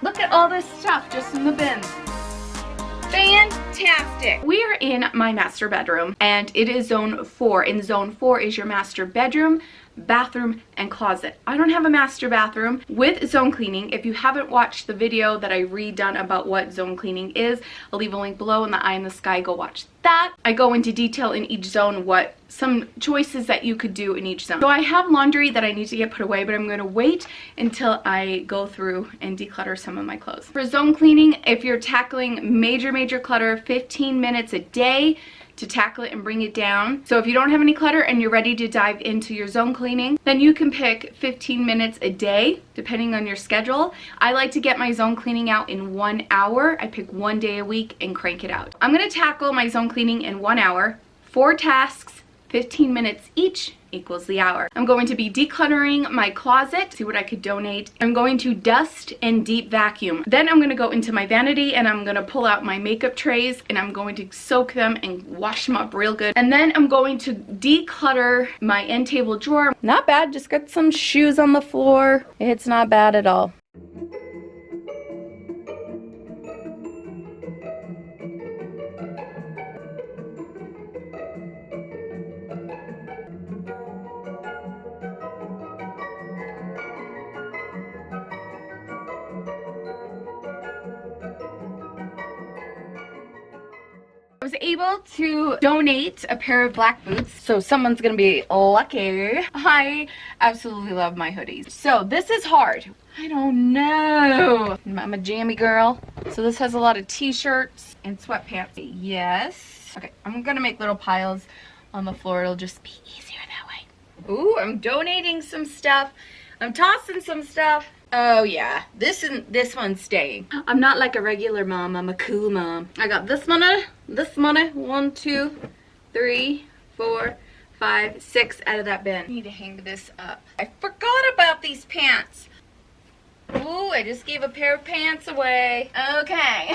Look at all this stuff just in the bins. Fantastic. We are in my master bedroom and it is zone 4. In zone 4 is your master bedroom, bathroom, and closet. I don't have a master bathroom with zone cleaning. If you haven't watched the video that I redone about what zone cleaning is, I'll leave a link below in the eye in the sky. Go watch that. I go into detail in each zone what some choices that you could do in each zone. So I have laundry that I need to get put away, but I'm going to wait until I go through and declutter some of my clothes. For zone cleaning, if you're tackling major clutter, 15 minutes a day to tackle it and bring it down. So if you don't have any clutter and you're ready to dive into your zone cleaning, then you can pick 15 minutes a day depending on your schedule. I like to get my zone cleaning out in 1 hour. I pick 1 day a week and crank it out. I'm going to tackle my zone cleaning in 1 hour, 4 tasks, 15 minutes each equals the hour. I'm going to be decluttering my closet, see what I could donate. I'm going to dust and deep vacuum. Then I'm going to go into my vanity and I'm going to pull out my makeup trays and I'm going to soak them and wash them up real good. And then I'm going to declutter my end table drawer. Not bad, just got some shoes on the floor. It's not bad at all. I was able to donate a pair of black boots, so someone's gonna be lucky. I absolutely love my hoodies. So this is hard. I don't know. I'm a jammy girl. So this has a lot of t-shirts and sweatpants. Yes. Okay, I'm gonna make little piles on the floor. It'll just be easier that way. Ooh, I'm donating some stuff. I'm tossing some stuff. Oh yeah, this one's staying. I'm not like a regular mom, I'm a cool mom. I got this money, 1, 2, 3, 4, 5, 6 out of that bin. I need to hang this up. I forgot about these pants. Ooh, I just gave a pair of pants away. Okay,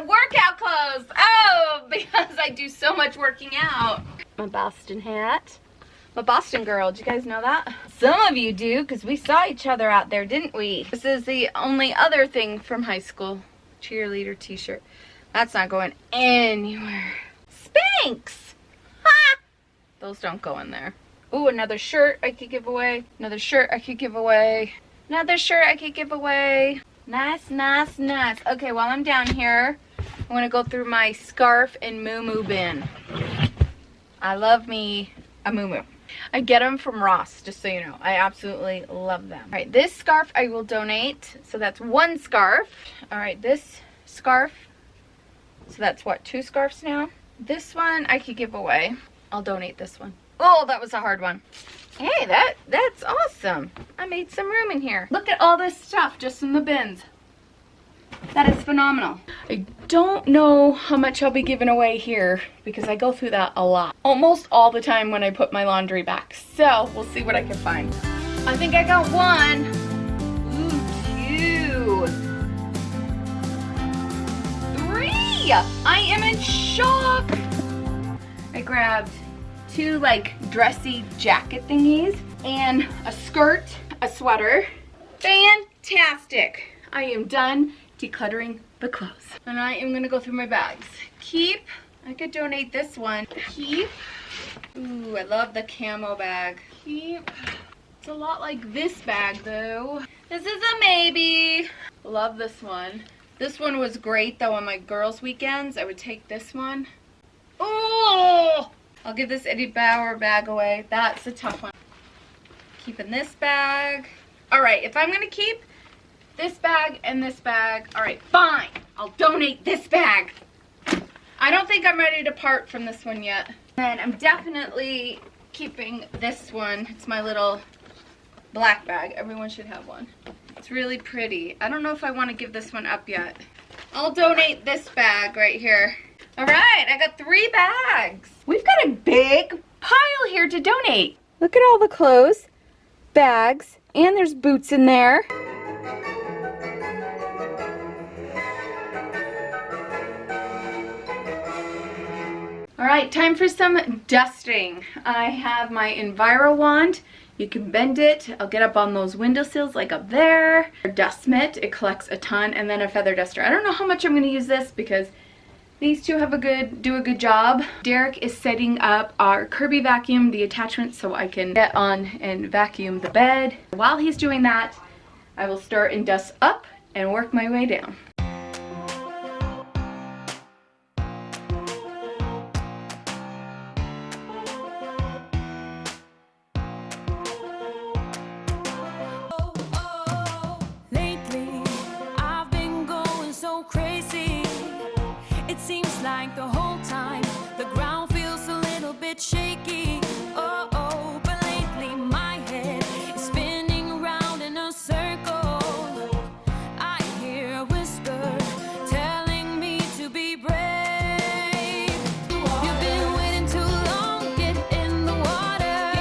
workout clothes. Oh, because I do so much working out. My Boston hat. I'm a Boston girl, did you guys know that? Some of you do, because we saw each other out there, didn't we? This is the only other thing from high school. Cheerleader t-shirt. That's not going anywhere. Spanx! Ha! Those don't go in there. Ooh, another shirt I could give away. Another shirt I could give away. Another shirt I could give away. Nice, nice, nice. Okay, while I'm down here, I'm going to go through my scarf and moo-moo bin. I love me a moo-moo. I get them from Ross, just so you know. I absolutely love them. All right, this scarf I will donate. So that's 1 scarf. All right, this scarf. So that's what, 2 scarves now? This one I could give away. I'll donate this one. Oh, that was a hard one. Hey, that's awesome. I made some room in here. Look at all this stuff just in the bins. That is phenomenal. I don't know how much I'll be giving away here because I go through that a lot. Almost all the time when I put my laundry back. So we'll see what I can find. I think I got 1. Ooh, 2. 3. I am in shock. I grabbed 2 like dressy jacket thingies and a skirt, a sweater. Fantastic. I am done decluttering the clothes. And I am gonna go through my bags. Keep, I could donate this one. Keep, ooh, I love the camo bag. Keep, it's a lot like this bag though. This is a maybe. Love this one. This one was great though on my girls' weekends. I would take this one. Oh, I'll give this Eddie Bauer bag away. That's a tough one. Keeping this bag. All right, if I'm gonna keep this bag and this bag. All right, fine. I'll donate this bag. I don't think I'm ready to part from this one yet. And I'm definitely keeping this one. It's my little black bag. Everyone should have one. It's really pretty. I don't know if I want to give this one up yet. I'll donate this bag right here. All right, I got 3 bags. We've got a big pile here to donate. Look at all the clothes, bags, and there's boots in there. All right, time for some dusting. I have my Enviro wand You can bend it. I'll get up on those windowsills like up there. A dust mitt, it collects a ton, and then a feather duster. I don't know how much I'm gonna use this because these two do a good job. Derek is setting up our Kirby vacuum, the attachment, so I can get on and vacuum the bed. While he's doing that, I will start and dust up and work my way down. Lately, I've been going so crazy. It seems like the whole time the ground feels a little bit shaky. Oh, oh, but lately my head is spinning around in a circle. I hear a whisper telling me to be brave. You've been waiting too long, get in the water.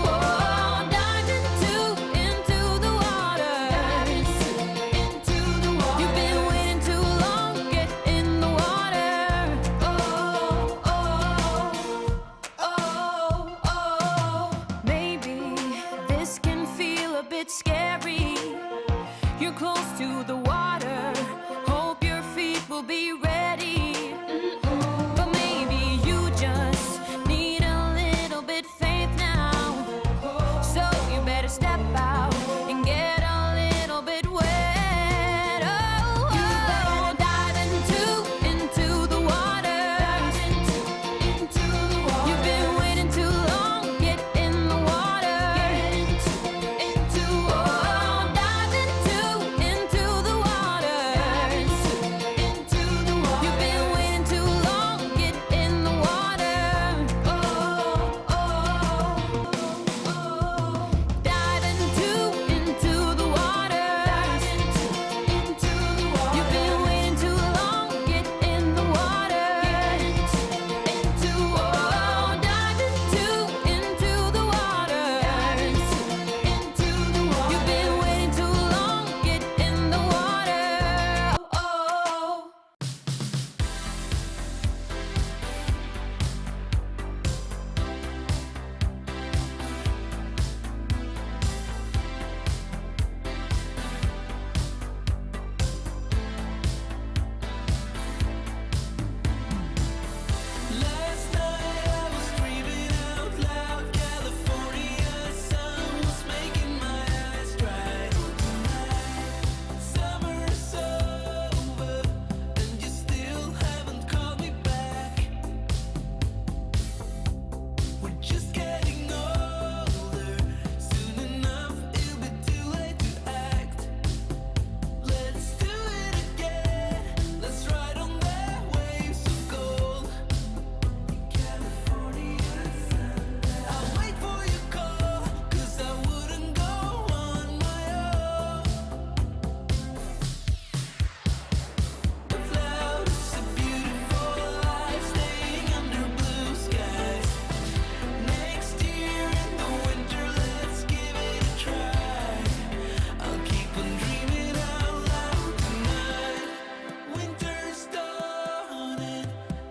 Oh, dive into the water. You've been waiting too long, get in the water. Oh, oh, oh, oh. Maybe this can feel a bit scary. You're close to the water. Hope your feet will be ready. But maybe you just need a little bit faith now. So you better step out and get a little bit wet. Oh, oh. Dive into the water. You've been waiting too long, get in the water. Oh, dive into the water. You've been waiting too long, get in the water. Oh, oh, oh. Dive into the water. You've been waiting too long, get in the water. Oh, dive into the water. You've been waiting too long, get in the water. Oh. Last night I was screaming out loud, California sun was making my eyes dry. Tonight, summer's over, and you still haven't called me back. We're just getting older, soon enough it'll be too late to act. Let's do it again, let's ride on that waves of gold. California sunlight. I'll wait for your call, 'cause I wouldn't go on my own. Without it's a beautiful life, staying under blue skies. Next year in the winter, let's give it a try. I'll keep on dreaming out loud tonight. Winter's dawning,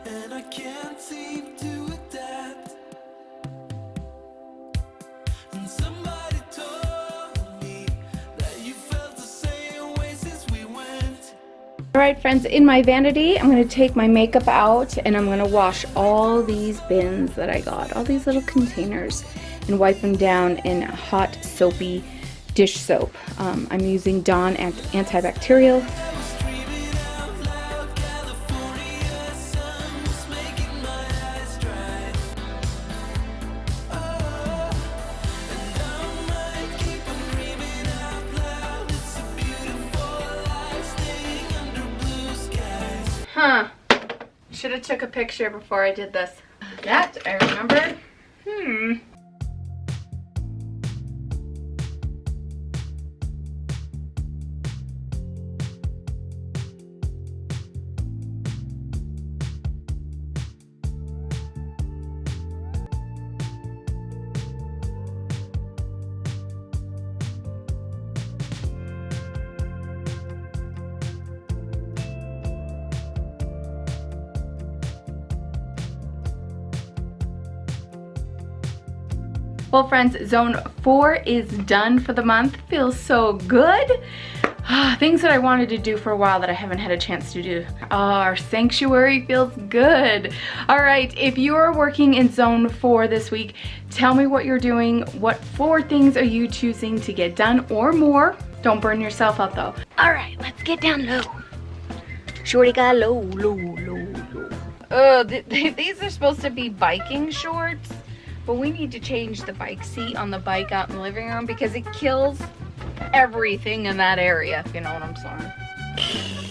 and I can't seem to adapt. And somebody told me that you felt the same way since we went. Alright friends, in my vanity, I'm going to take my makeup out and I'm going to wash all these bins that I got, all these little containers, and wipe them down in hot soapy dish soap. I'm using Dawn antibacterial. I was dreaming out loud, California sun was making my eyes dry. Oh, and I might keep on dreaming out loud. It's a beautiful life, staying under blue skies. Huh. Should have took a picture before I did this. That I remember. Well, friends, zone 4 is done for the month. Feels so good. Things that I wanted to do for a while that I haven't had a chance to do. Our sanctuary feels good. All right, if you're working in zone 4 this week, tell me what you're doing. What 4 things are you choosing to get done or more? Don't burn yourself out though. All right, let's get down low. Shorty got low, low, low, low. These are supposed to be biking shorts, but we need to change the bike seat on the bike out in the living room because it kills everything in that area, if you know what I'm saying.